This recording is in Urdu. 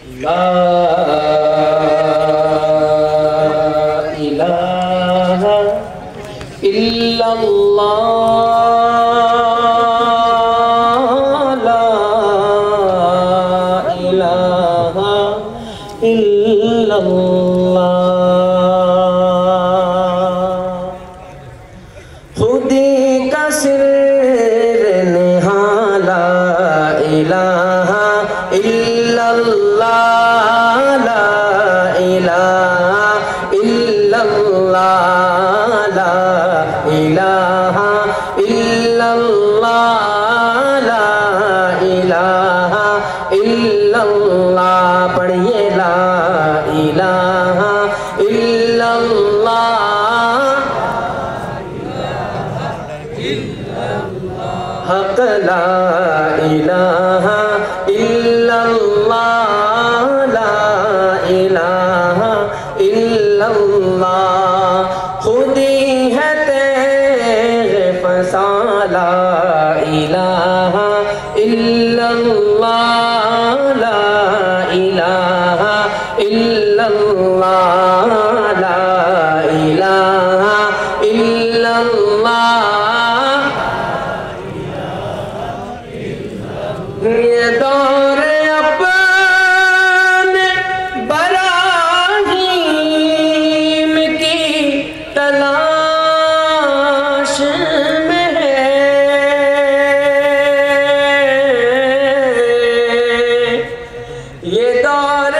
لا الہ الا اللہ لا الہ الا اللہ خودی کا سر نہا لا الہ الا اللہ لا الہ الا اللہ لا الہ الا اللہ لا الہ الا اللہ پڑھیے لا الہ الا اللہ حق لا الہ الا اللہ لا الہ الا اللہ خودی ہے تیغ فسان لا الہ الا اللہ لا الہ الا اللہ لا الہ الا اللہ یہ دور اپنے براہیم کی تلاش میں ہے یہ دور